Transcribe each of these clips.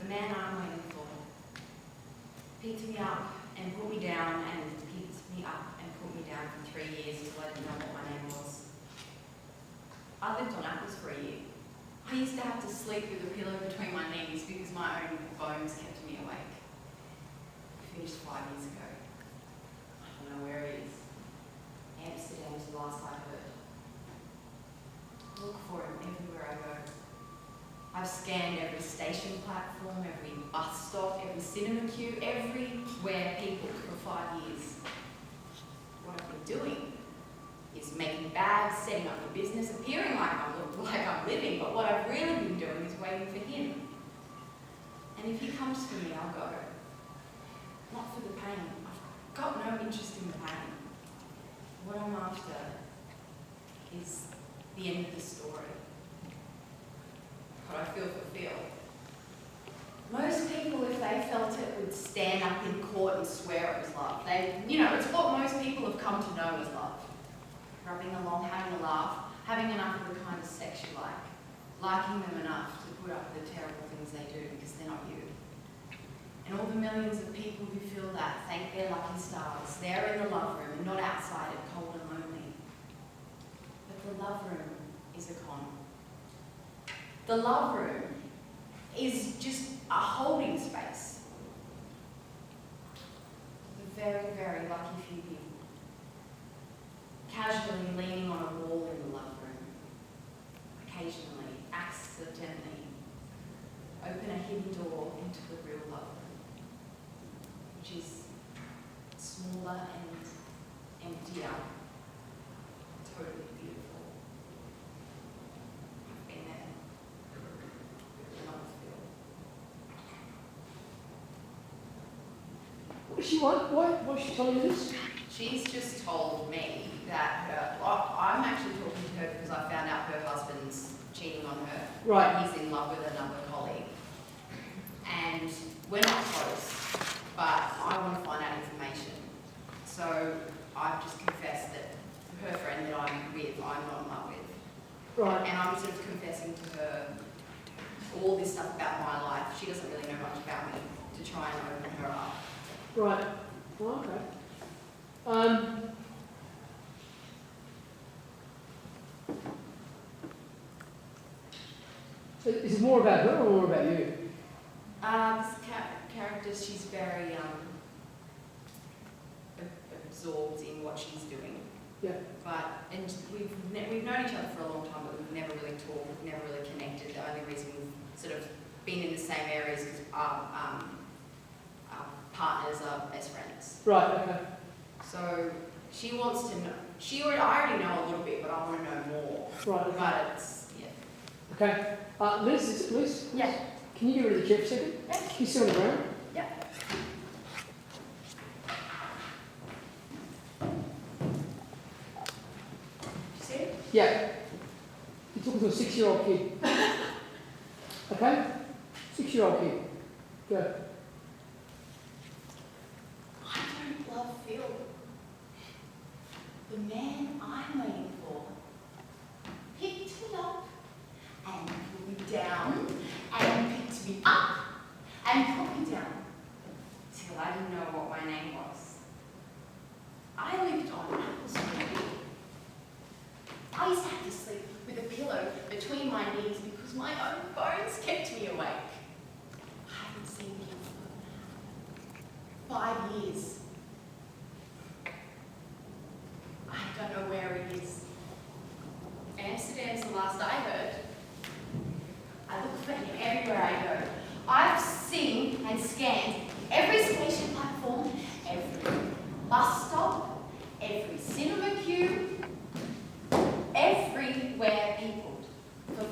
the man I'm waiting for, picked me up and put me down and picked me up and put me down for 3 years until I didn't know what my name was. I lived on apples for a year. I used to have to sleep with a pillow between my knees because my own bones kept me awake. I finished 5 years ago. I don't know where it is. Amsterdam's the last I heard. Look for him everywhere I go. I've scanned every station platform, every bus stop, every cinema queue, everywhere people for 5 years. What I've been doing is making bags, setting up a business, appearing like I'm living, but what I've really been doing is waiting for him. And if he comes for me, I'll go. Not for the pain. I've got no interest in the pain. What I'm after is the end of the story. But I feel fulfilled. Most people, if they felt it, would stand up in court and swear it was love. It's what most people have come to know as love. Rubbing along, having a laugh, having enough of the kind of sex you like, liking them enough to put up with the terrible things they do because they're not you. And all the millions of people who feel that thank their lucky stars. They're in the love room and not outside it, cold and lonely. But the love room is a con. The love room is just a holding space. The very, very lucky few people. Casually leaning on a wall in the love room. Occasionally, accidentally, open a hidden door into the real love room, which is smaller and emptier, totally beautiful. I've been there. And I feel. What does she want? Why is she telling you this? She's just told me that I'm actually talking to her because I found out her husband's cheating on her. Right. He's in love with another colleague. And we're not close, but I want to find out information. So I've just confessed that her friend that I'm with, I'm not in love with. Right. And I'm sort of confessing to her all this stuff about my life. She doesn't really know much about me, to try and open her up. Right. Well, okay. So is it more about her or more about you? This character, she's very absorbed in what she's doing. Yeah. And we've known each other for a long time, but we've never really talked, we've never really connected. The only reason we've sort of been in the same areas is because our partners are best friends. Right, okay. So she wants to know. I already know a little bit, but I want to know more. Right, okay. But it's, yeah. Okay. Liz? Yeah. Can you get rid of the chair for a second? Yeah. Can you sit on the ground? Yeah. See it? Yeah. You're talking to a 6-year-old kid. Okay? 6-year-old kid. Go. I don't love Phil. The man I'm waiting for picked me up and put me down and picked me up and put me down till I didn't know what my name was. I lived on apples for a year. I used to have to sleep with a pillow between my knees because my own bones kept me awake. I haven't seen him for 5 years. I don't know where he is. Amsterdam's the last I heard. I look for him everywhere I go. I've seen and scanned every station platform, every bus stop, every cinema queue, everywhere peopled for 5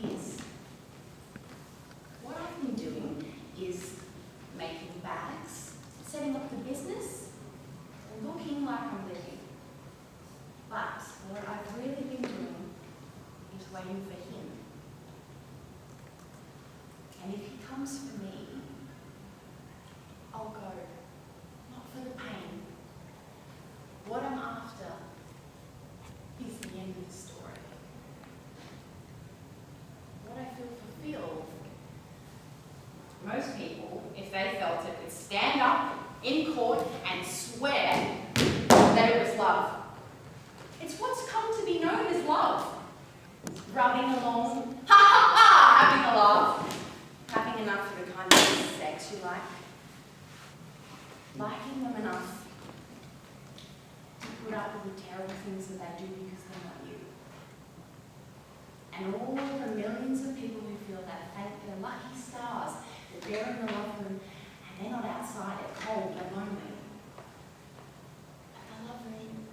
years. What I've been doing is making bags, setting up the business, looking like I'm living. But what I've really been doing is waiting for him. And if he comes for me, I'll go. Not for the pain. What I'm after is the end of the story. What I feel fulfilled liking them enough to put up with the terrible things that they do because they're not you. And all the millions of people who feel that they're lucky stars, that they're in the love room and they're not outside at cold and lonely. But the love room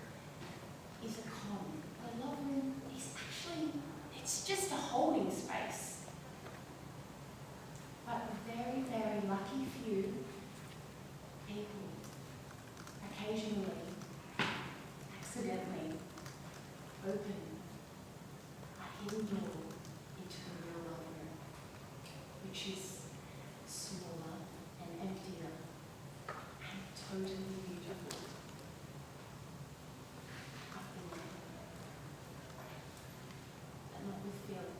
is a con. The love room is actually, it's just a holding space. But the very, very lucky few people occasionally, accidentally open a hidden door into the real love room, which is smaller and emptier and totally beautiful. I've been there, but not with feeling.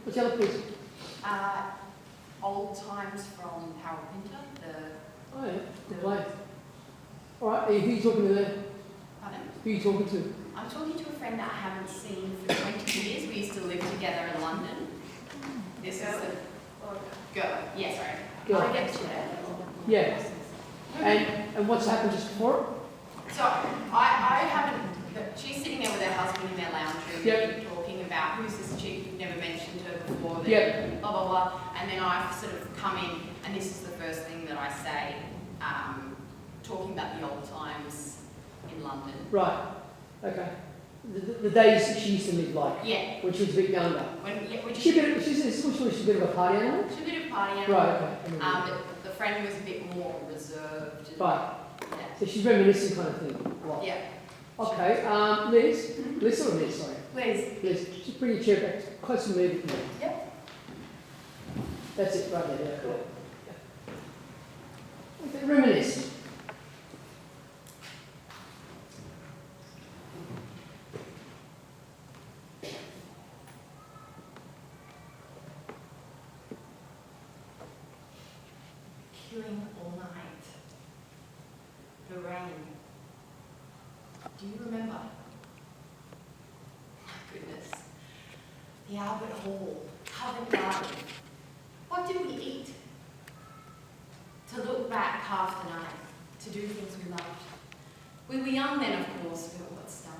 What's the other piece? Old Times from Harold Pinter, Oh yeah, the play. All right, who are you talking to there? pardon? Who are you talking to? I'm talking to a friend that I haven't seen for 20 years. We used to live together in London. This is the girl. Yeah, sorry. Girl. I'll get to that. Yeah. And what's happened just before? So I haven't. She's sitting there with her husband in their lounge room, Yep. talking about who's this chick you've never mentioned her before. That Yep. Blah blah blah. And then I've sort of come in, and this is the first thing that I say, talking about the old times in London. Right. Okay. The days that she used to live like Yeah. when she was a bit younger. When She's a bit of a party animal. she's a bit of a party animal. Right. Okay. But the friend was a bit more reserved. And, Right. Yeah. So she's reminiscent kind of thing. Right. Yeah. Okay. Liz. Liz or Liz? Sorry. Please. Liz. Just bring your chair back close to me. With me. Yep. That's it. Right there. Yeah. Okay. Reminisce. Queuing all night. The rain. Do you remember? My goodness. The Albert Hall, Covent Garden. What did we eat? To look back half the night, to do things we loved. We were young then, of course, but what's done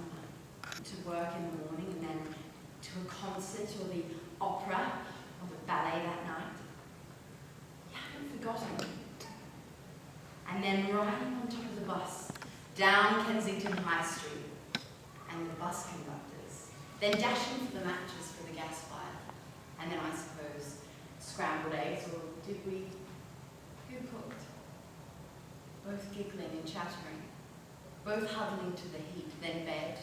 that? To work in the morning and then to a concert or the opera or the ballet that night. You haven't forgotten. And then riding on top of the bus, down Kensington High Street, and the bus conductors, then dashing for the matches for the gas fire, and then I suppose scrambled eggs, or did we? Who cooked? Both giggling and chattering, both huddling to the heat, then bed,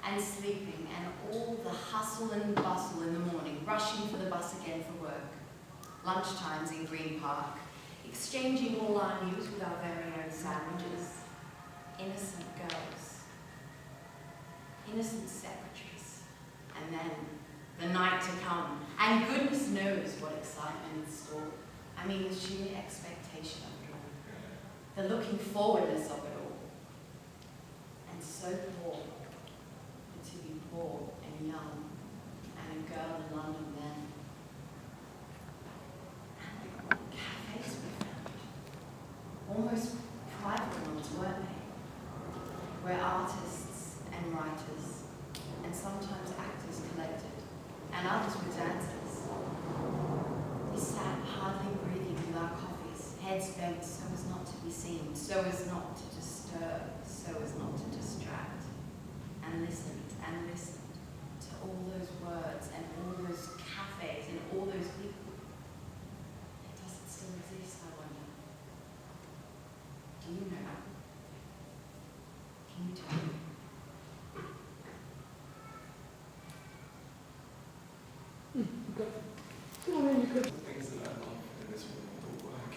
and sleeping, and all the hustle and bustle in the morning, rushing for the bus again for work, lunchtimes in Green Park, exchanging all our news with our very own sandwiches, innocent girls, innocent secretaries, and then the night to come, and goodness knows what excitement in store. I mean, the sheer expectation of it all, the looking forwardness of it all, and so poor, to be poor and young, and a girl in London then. Cafes we found, almost private ones, weren't they? Where artists and writers, and sometimes actors collected, and others were dancers. We sat hardly breathing with our coffees, heads bent so as not to be seen, so as not to disturb, so as not to distract, and listened to all those words and all those cafes and all those people. Does it still exist, I wonder? Do you know? Can you tell me? Go on, you could. The things that I love in this room, the work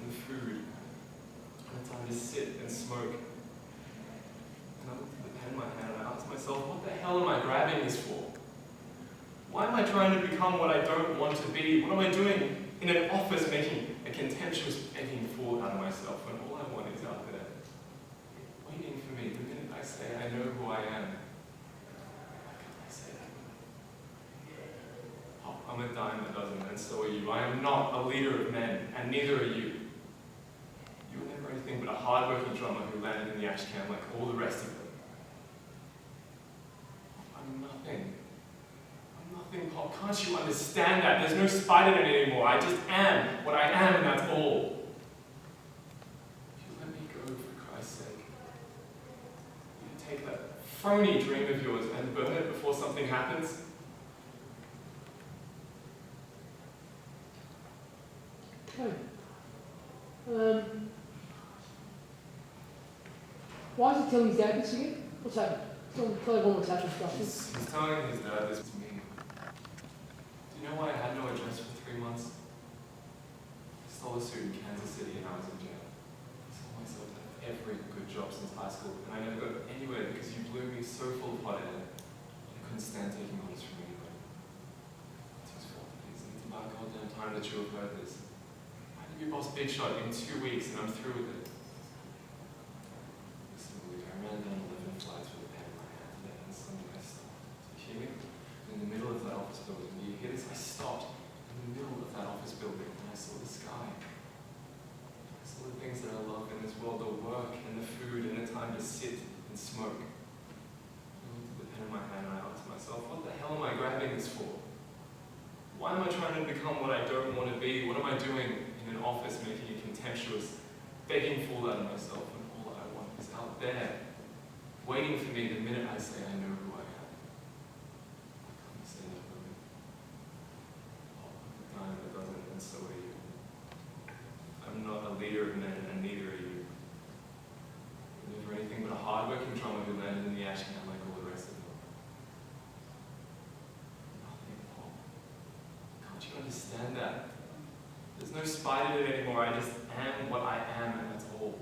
and the food, and the time to sit and smoke. And I looked at the pen in my hand and I asked myself, what the hell am I grabbing this for? Why am I trying to become what I don't want to be? What am I doing in an office making a contemptuous begging fool out of myself when all I want is out there, waiting for me the minute I say I know who I am? Why can't I say that? Oh, I'm a dime that doesn't know and so are you. I am not a leader of men, and neither are you. You were never anything but a hard-working drummer who landed in the ash can like all the rest of them. I'm nothing. I'm nothing, Pop. Can't you understand that? There's no spite in it anymore. I just am what I am, and that's all. If you let me go, for Christ's sake, you take that phony dream of yours and burn it before something happens. Okay. Why is he telling his dad this again? What's happened? Tell everyone what's happened, Justin. He's telling his dad this to me. Do you know why I had no address for 3 months? I stole a suit in Kansas City and I was in jail. I sold myself to have every good job since high school, and I never got anywhere because you blew me so full of hot air. I couldn't stand taking orders from anybody. It's his fault. It's about goddamn time that you have heard this. Why did you boss Big Shot in 2 weeks and I'm through with it? Listen, Luke, I ran down 11 flights with a pen in my hand today and suddenly I stopped. Do you hear me? In the middle of that office building. Do you hear this? I stopped in the middle of that office building and I saw the sky. I saw the things that I love in this world, the work and the food and the time to sit and smoke. I looked at the pen in my hand and I asked myself, what the hell am I grabbing this for? Why am I trying to become what I don't want to be? What am I doing in an office making it contemptuous, begging fool out of myself when all I want is out there, waiting for me the minute I say I know who I am? I can't say that for me. Oh, the time that doesn't, and so are you. I'm not a leader of men, and neither are you. You're never anything but a hard-working drummer who landed in the ash can like all the rest of them. Nothing, Paul. Can't you understand that? There's no spite in it anymore. I just am what I am, and that's all.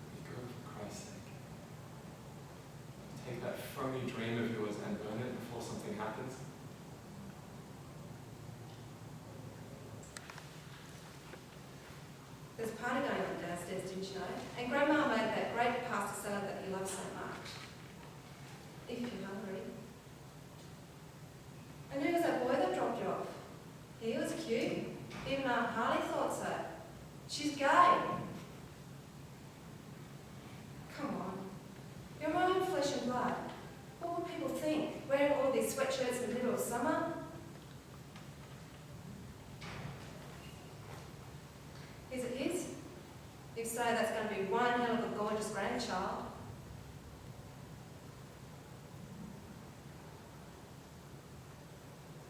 Let me go, for Christ's sake. Take that phony dream of yours and burn it before something happens. There's a party going on downstairs, didn't you know? And Grandma made that great pasta salad that you love so much. If you're hungry. And who was that boy that dropped you off? He was cute. Even Aunt Harley thought so. She's gay. Come on. You're my own flesh and blood. What would people think? Wearing all these sweatshirts in the middle of summer? Is it his? If so, that's going to be one hell of a gorgeous grandchild.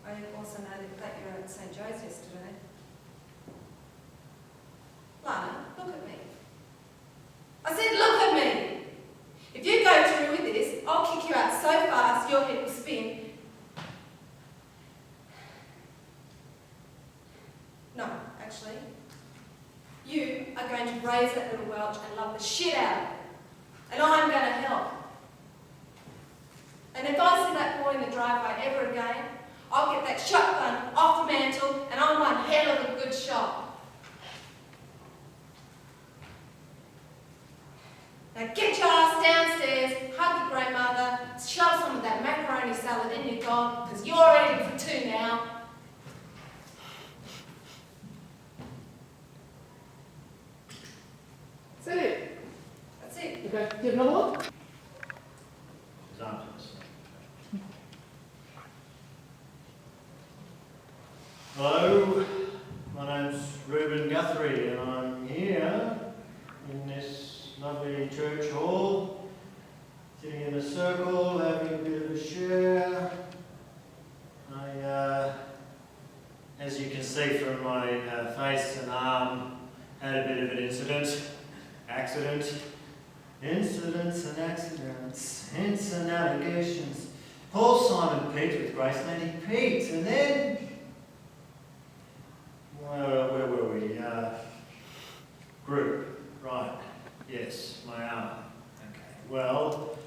I also know that you were at St. Joe's yesterday. Lana, look at me. I said look at me! If you go through with this, I'll kick you out so fast your head will spin. No, actually. You are going to raise that little Welch and love the shit out of it. And I'm going to help. And if I see that boy in the driveway ever again, I'll get that shotgun off the mantle and I'm one hell of a good shot. Now get your ass downstairs, hug your grandmother, shove some of that macaroni salad in your dog, because you're eating for two now. Is that it? That's it. Okay, do you have another one? Hello, my name's Reuben Guthrie and I'm here in this lovely church hall, sitting in a circle, having a bit of a share. As you can see from my face and arm, had a bit of an incidents and accidents, hints and allegations. Paul Simon Pete with Grace Lady Pete, and then where were we? Group, right, yes, my arm. Okay, well,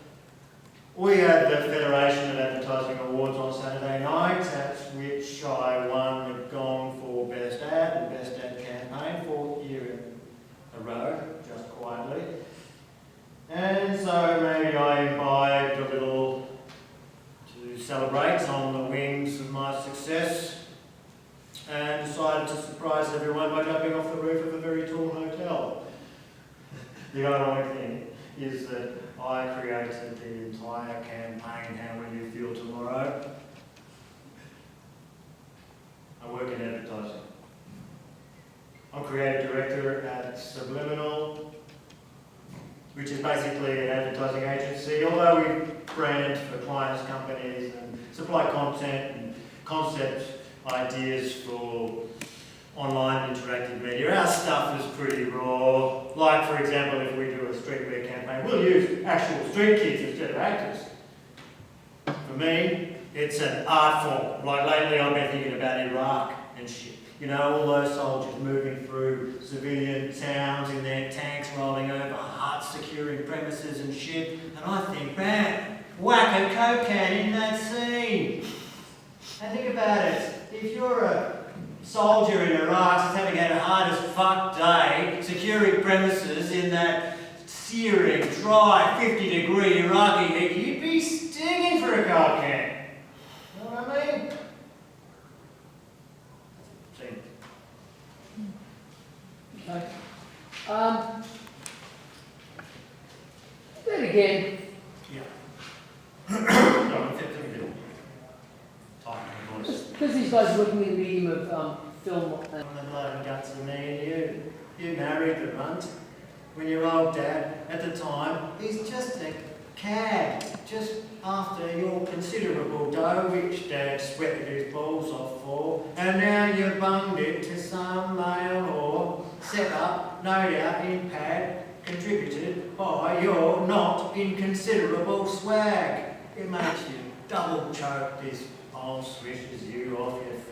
we had the Federation of Advertising Awards on Saturday night, at which I won the gong for Best Ad and Best Ad Campaign for a year in a row, just quietly. And so maybe I imbibed a little to celebrate on the wings of my I created the entire campaign, How Will You Feel Tomorrow? I work in advertising. I'm creative director at Subliminal, which is basically an advertising agency. Although we brand for clients, companies, and supply content and concept ideas for online interactive media, our stuff is pretty raw. Like, for example, if we do a streetwear campaign, we'll use actual street kids instead of actors. For me, it's an art form. Like lately I've been thinking about Iraq and shit. You know, all those soldiers moving through civilian towns in their tanks, rolling over huts, securing premises and shit. And I think, man, whack a coke can in that scene. And think about it. If you're a soldier in Iraq who's having had a hard as fuck day, securing premises in that searing, dry, 50-degree Iraqi heat, you'd be stinging for a coke can. You know what I mean? Okay. Then again, because these guys are working in the medium of film and On the blood and guts of me and you. You married the runt. When your old dad, at the time, he's just a cad, just after your considerable dough, which Dad sweated his balls off for, and now you bunged it to some male whore, set up, no doubt, in pad, contributed by your not inconsiderable swag. It makes you double choke this old swishes you off your feet.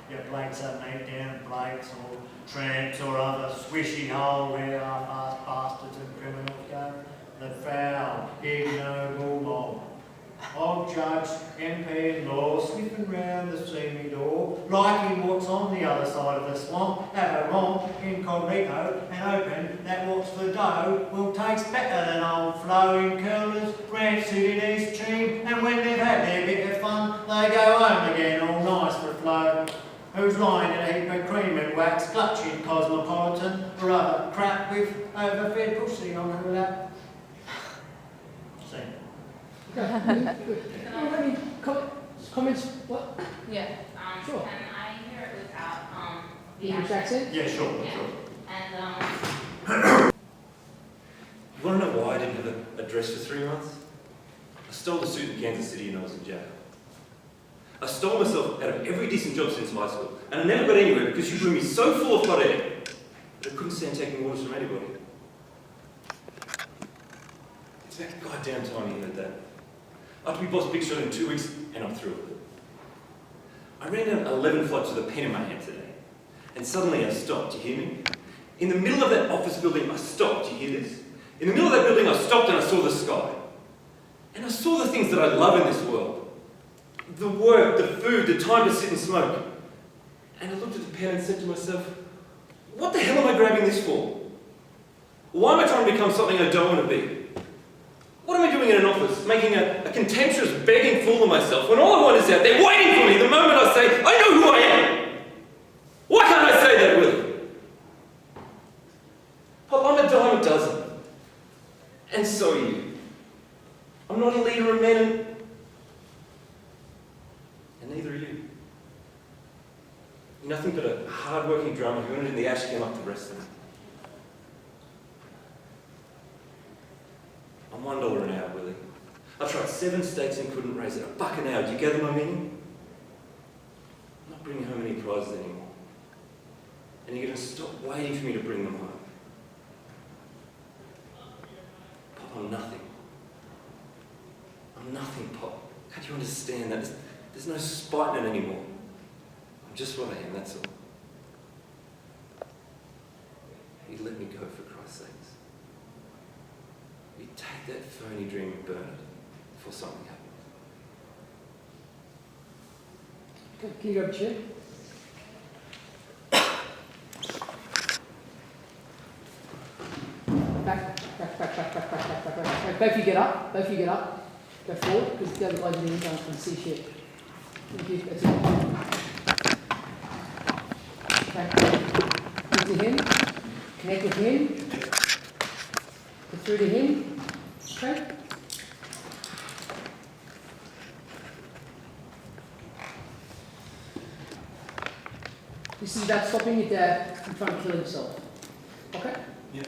Your plates are made down plates or tramps or other swishy hole where half-assed bastards and criminals go. The foul, ignoble mob. Old judge, MP and law, sniffing round the seamy door, liking what's on the other side of the swamp, have a romp incognito and hoping that what's for dough will taste better than old flowing curlers, rancid in East Cheam, and when they've had their bit of fun, they go home again all nice for flow. Who's lying in a heap of cream and wax, clutching cosmopolitan or other crap with overfed pussy on her lap. See. any comments? What? Yeah, Sure. can I hear it without, The English accent? Yeah, sure, Yeah. sure. And, You want to know why I didn't have a dress for 3 months? I stole the suit in Kansas City and I was in jail. I stole myself out of every decent job since high school, and I never got anywhere because you blew me so full of hot air that I couldn't stand taking orders from anybody. It's about goddamn time you heard that. After we bossed Big Shot in 2 weeks, and I'm through with it. I ran down 11 flights with a pen in my hand today, and suddenly I stopped. You hear me? In the middle of that office building, I stopped. You hear this? In the middle of that building, I stopped and I saw the sky. And I saw the things that I love in this world. The work, the food, the time to sit and smoke. And I looked at the pen and said to myself, what the hell am I grabbing this for? Why am I trying to become something I don't want to be? What am I doing in an office, making a contemptuous, begging fool of myself, when all I want is out there waiting for me the moment I say, I know who I am? Why can't I say that, Willie? Pop, I'm a dime a dozen. And so are you. I'm not a leader of men, and neither are you. You're nothing but a hard-working drummer who ended in the ash came up to wrestling. I'm $1 an hour, Willie. I tried 7 states and couldn't raise it. $1 an hour. Do you gather my meaning? I'm not bringing home any prizes anymore. And you're going to stop waiting for me to bring them home. Pop, I'm nothing. I'm nothing, Pop. Can't you understand that? There's no spite in it anymore. I'm just what I am, that's all. You let me go, for Christ's sakes. You take that phony dream and burn it before something happens. Can you grab a chair? Back. Both of you get up. Both of you get up. Go forward, because the other guys in the window can see shit. Thank you. That's it. Okay. Into him. Connect with him. Go through to him. Okay. This is about stopping your dad from trying to kill himself. Okay? Yeah.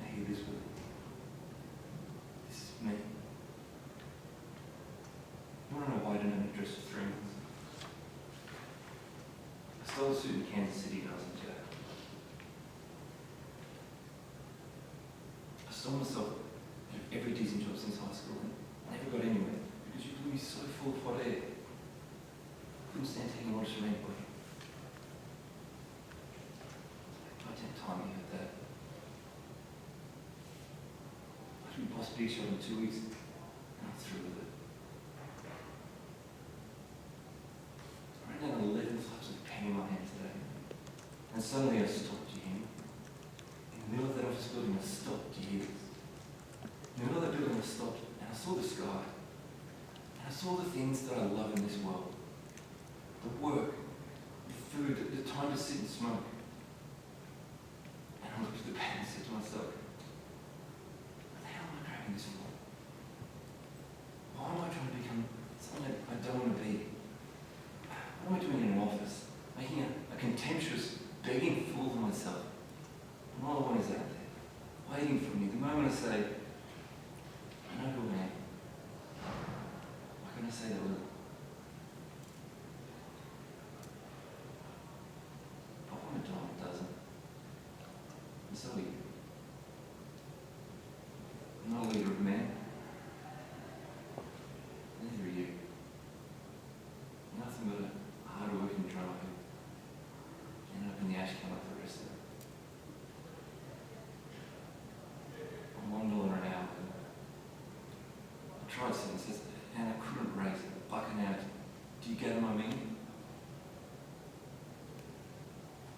Now hear this word. This is me. You want to know why I didn't have an address for 3 months? I stole a suit in Kansas City when I was in jail. I stole myself out of every decent job since high school and I never got anywhere because you blew me so full of hot air. I couldn't stand taking orders from anybody. By 10th time you heard that. I should be boss big shot in 2 weeks and I'm through with it. I ran down 11 flaps of pain in my hand today and suddenly I stopped, you hear me? In the middle of that office building I stopped, do you hear this? In the middle of that building I stopped and I saw the sky. And I saw the things that I love in this world. The work, the food, the time to sit and smoke. And I looked at the pen and said to myself, what the hell am I craving this for? Why am I trying to become something I don't want to be? What am I doing in an office? Making a contemptuous, begging fool of myself. And all I want is out there, waiting for me. The moment I say, I know who I am. Why can't I say that with it? But when it doesn't. And so you. I'm not a leader of men. Neither are you. Nothing but a hard-working drummer who ended up in the ash can like the rest of them. I'm $1 an hour. I tried sentences and I couldn't raise it. Bucking out. Do you get what I mean?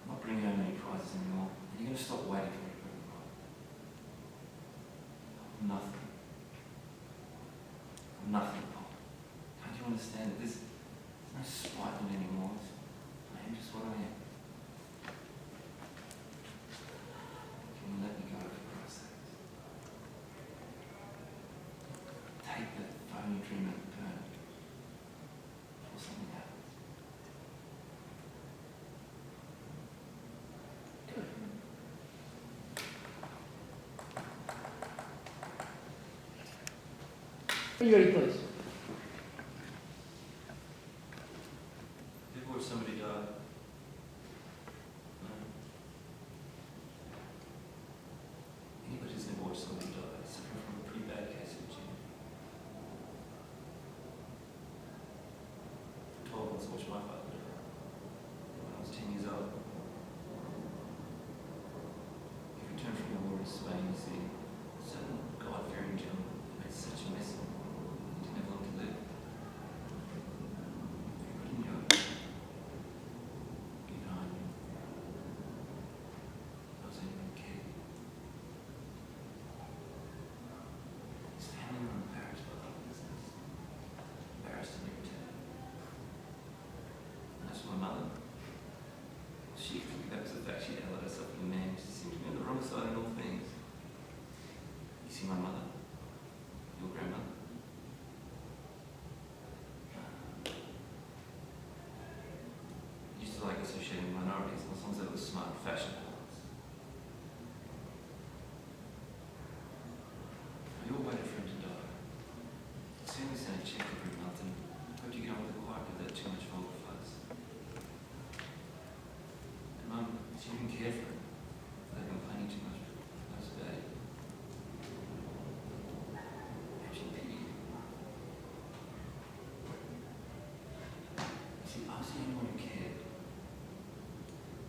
I'm not bringing home any prizes anymore. And you're going to stop waiting for me to prove it right. I'm nothing. I'm nothing, Paul. Can't you understand that there's no spite in it anymore? I am just what I am. Can you let me go for Christ's sake? Take that phony dream and burn it before something happens. Are you ready, please? Ever watched somebody die? No. Anybody who's never watched somebody die is suffering from a pretty bad case of gin. For 12 months I watched my father die when I was 10 years old. He returned from the war to Spain, you see, a certain God-fearing gentleman who made such a mess of him. He didn't have long to live. Everybody knew it. Even I knew. I was even a kid. His family were embarrassed by the business. Embarrassed and irritated. And as for my mother, she figured that was the fact she allied herself with a man. She seemed to be on the wrong side in all things. You see, my mother, your grandmother, used to like associating with minorities as long as they were smart and fashionable. We all waited for him to die. Soon we sent a check every month and hoped you get on with the quiet without too much vulgar fuss. And Mum, she didn't care for him. They'd been complaining too much, but that was bad. And she pitied him. You see, I was the only one who cared.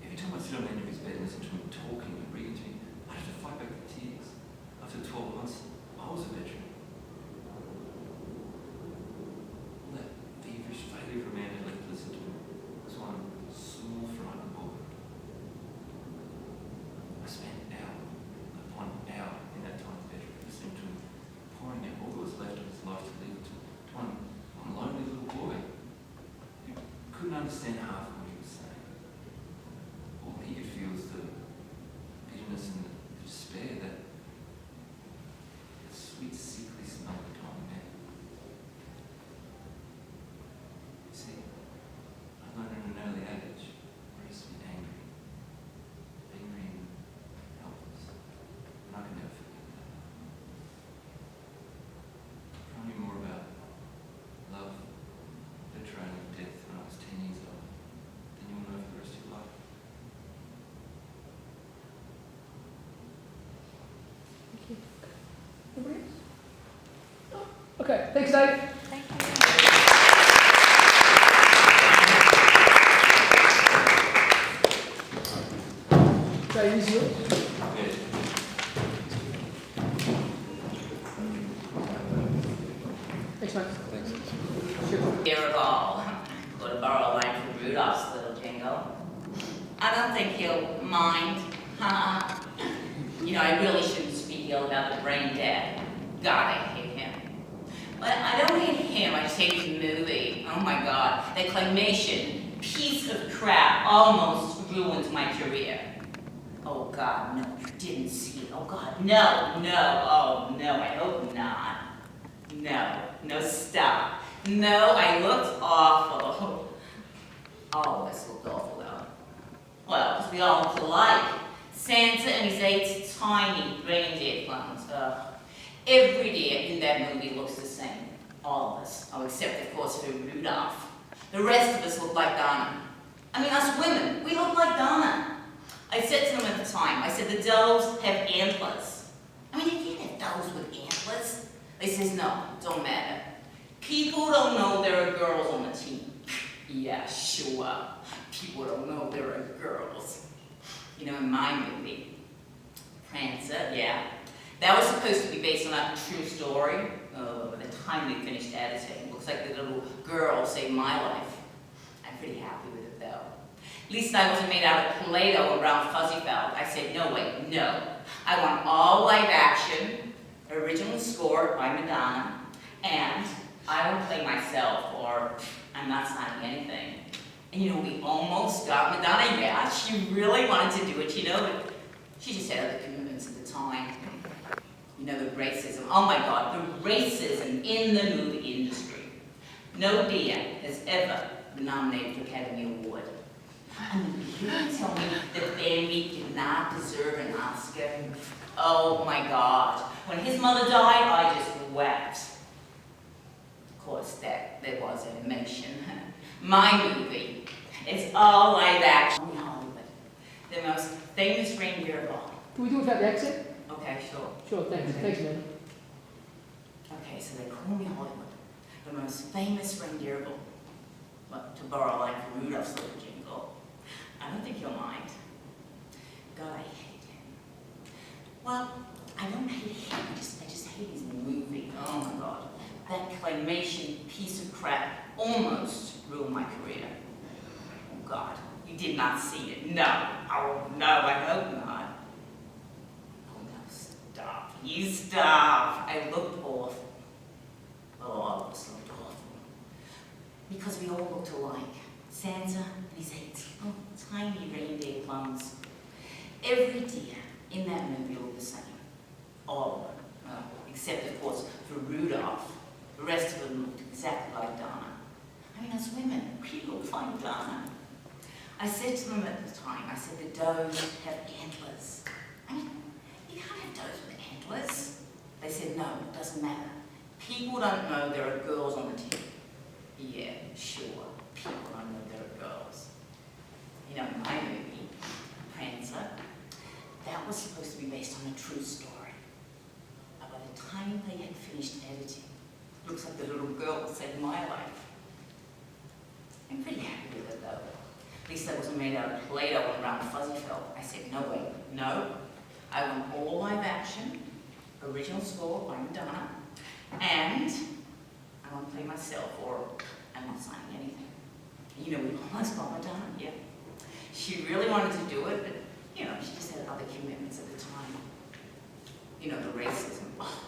Every time I'd sit on the end of his bed and listen to him talking and reading to me, I'd have to fight back the tears. After 12 months, I was a veteran. All that feverish failure of a man who left to listen to him was one small frightened boy. I spent hour upon hour in that time as a veteran listening to him, pouring out all that was left of his life to leave to one lonely little boy who couldn't understand half of what he was saying. All he could feel was the Okay, thanks, Dave. Thank you. Dave, this is yours. Thanks, mate. Thanks. Sure. Hear it all. Got to borrow a line from Rudolph's little jingle. I don't think he'll mind. You know, I really shouldn't speak ill about the brain dead. God, I hate him. But I don't hate him, I just hate his movie. Oh my God, that claymation piece of crap almost ruined my career. Oh God, no, you didn't see it. Oh God, no, oh no, I hope not. No, stop. No, I looked awful. All of us looked awful though. Well, because we all looked alike. Santa and his 8 tiny reindeer clones. Every deer in that movie looks the same. All of us. Oh, except of course for Rudolph. The rest of us look like Donna. I mean, us women, we look like Donna. I said to them at the time, I said, the does have antlers. I mean, you can't have does with antlers. They says, no, don't matter. People don't know there are girls on the team. Yeah, sure. People don't know there are girls. You know, in my movie, Prancer, yeah. That was supposed to be based on a true story. By the time we finished editing, looks like the little girl saved my life. I'm pretty happy with it though. At least I wasn't made out of Play-Doh around Fuzzy Felt. I said, no, wait, no. I want all live action, original score by Madonna, and I won't play myself or I'm not signing anything. And you know, we almost got Madonna, yeah, she really wanted to do it, you know, but she just had other commitments at the time. You know, the racism, oh my God, the racism in the movie industry. No deer has ever been nominated for Academy Award. I mean, you can tell me that Bambi did not deserve an Oscar? Oh my God. When his mother died, I just wept. Of course, there was animation. My movie is all live action in Hollywood. The most famous reindeer of all. Can we do it without the accent? Okay, sure. Sure, thanks. Thanks, man. Okay, so they call me Hollywood, the most famous reindeer of all. Well, to borrow a line from Rudolph's little jingle. I don't think you'll mind. God, I hate him. Well, I don't hate him, I just hate his movie. Oh my God. That claymation piece of crap almost ruined my career. Oh God, you did not see it. No. Oh no, I hope not. Oh no, stop. You stop. I looked awful. Well, all of us looked awful. Because we all looked alike. Santa and his 8 tiny reindeer clones. Every deer in that movie looked the same. All of them. Except, of course, for Rudolph. The rest of them looked exactly like Donna. I mean, as women, we looked like Donna. I said to them at the time, I said, the does have antlers. I mean, you can't have does with antlers. They said, no, it doesn't matter. People don't know there are girls on the team. Yeah, sure. People don't know there are girls. You know, in my movie, Prancer, that was supposed to be based on a true story. But by the time they had finished editing, looks like the little girl saved my life. I'm pretty happy with it though. At least I wasn't made out of Play-Doh and round fuzzy felt. I said, no way, no. I want all live action, original score by Madonna, and I want to play myself or I'm not signing anything. You know, we almost got Madonna, yeah. She really wanted to do it, but you know, she just had other commitments at the time. You know, the racism. Oh,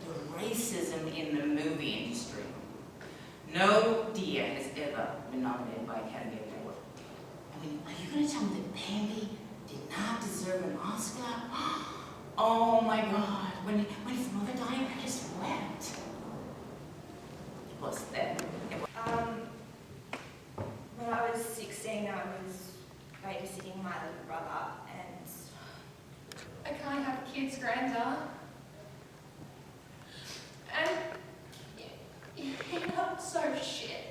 the racism in the movie industry. No deer has ever been nominated by Academy Award. I mean, are you going to tell me that Bambi did not deserve an Oscar? Oh my God, when his mother died, I just wept. What's that? When I was 16, I was babysitting my little brother, and I can't have kids, Granda. And you know what's so shit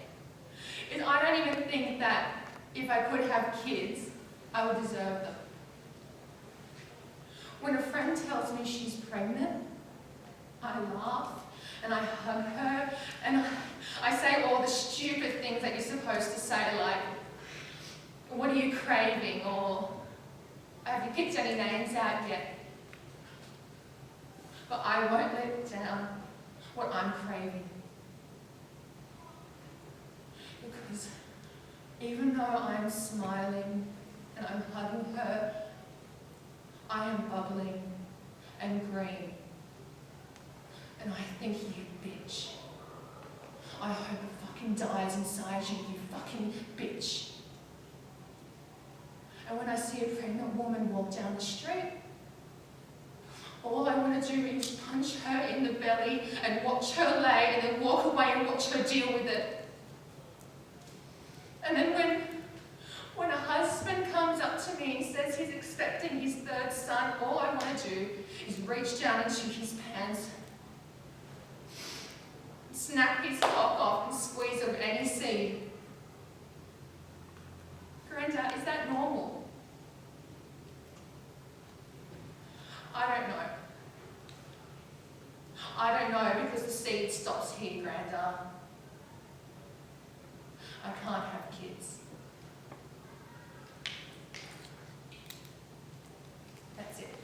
is I don't even think that if I could have kids, I would deserve them. When a friend tells me she's pregnant, I laugh and I hug her, and I say all the stupid things that you're supposed to say, like, what are you craving, or have you picked any names out yet? But I won't let down what I'm craving. Because even though I'm smiling and I'm hugging her, I am bubbling and green. And I think you bitch. I hope it fucking dies inside you, you fucking bitch. And when I see a pregnant woman walk down the street, all I want to do is punch her in the belly and watch her lay and then walk away and watch her deal with it. And then when a husband comes up to me and says he's expecting his third son, all I want to do is reach down into his pants, snap his cock off and squeeze of any seed. Grandad, is that normal? I don't know. I don't know because the seed stops here, Grandad. I can't have kids. That's it.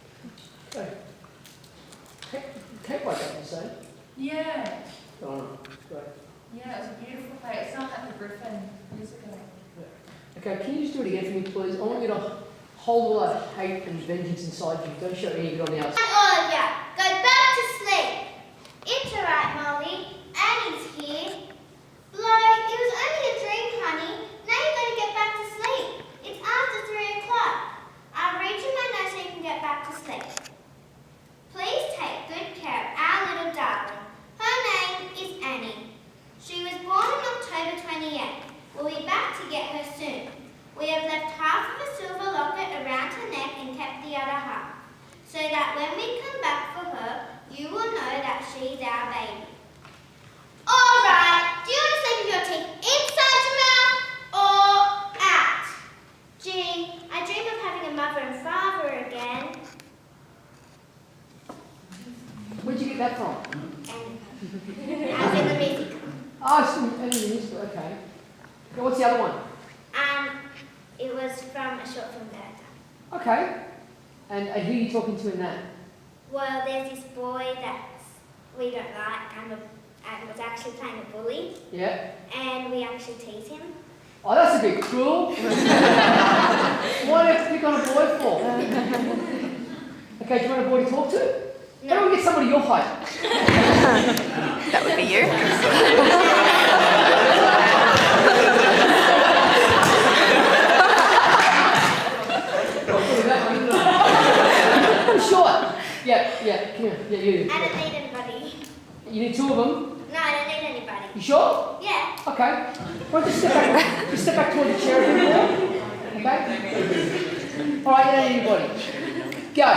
Okay. Cape like that, you say? Yeah. Oh, great. Yeah, it was a beautiful place. It's not at the Griffin years ago. Okay, can you just do it again for me, please? I want you to hold all that hate and vengeance inside you. Don't show any of it on the outside. And all of ya, go back to sleep. It's alright, Molly. Annie's here. Flo, it was only a dream, honey. Now you're going to get back to sleep. It's after 3 o'clock. I'll read you my notes so you can get back to sleep. Please take good care of our little darling. Her name is Annie. She was born on October 28th. We'll be back to get her soon. We have left half of a silver locket around her neck and kept the other half, so that when we come back for her, you will know that she's our baby. Alright, do you want to sleep with your teeth inside your mouth or out? Gee, I dream of having a mother and father again. Where'd you get that from? As in the music. Oh, it's from any musical, okay. Okay, what's the other one? It was from a short film director. Okay. And who are you talking to in that? Well, there's this boy that we don't like and was actually playing a bully, Yeah. and we actually tease him. Oh, that's a bit cruel. Why do you have to pick on a boy for? Okay, do you want a boy to talk to? No. How do we get somebody your height? That would be you. I'm short. Yeah, come here. Yeah, you. I don't need anybody. You need two of them. No, I don't need anybody. You sure? Yeah. Okay. Why don't you step back toward the chair a bit more? Okay? Alright, you don't need anybody. Go.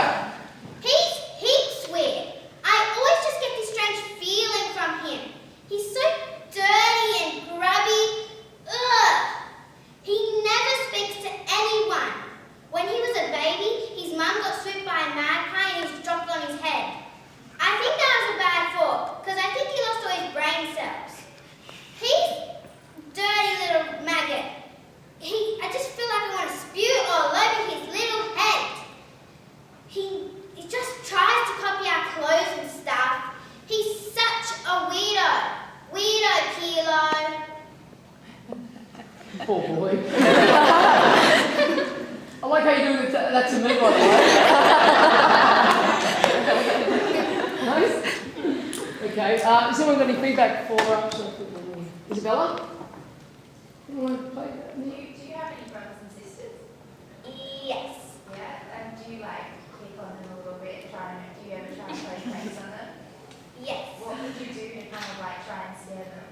He's heaps weird. I always just get this strange feeling from him. He's so dirty and grubby. Ugh. He never speaks to anyone. When he was a baby, his mum got swooped by a magpie and he was dropped on his head. I think that was a bad fall, because I think he lost all his brain cells. He's dirty little maggot. I just feel like I want to spew all over his little head. He just tries to copy our clothes and stuff. He's such a weirdo. Weirdo, Kilo. Poor boy. I like how you do that to me, by the way. Nice. Okay, has anyone got any feedback for Isabella? You want to play that? Do you have any brothers and sisters? Yes. Yeah, and do you like pick on them a little bit? Do you ever try and play pranks on them? Yes. What would you do to kind of like try and scare them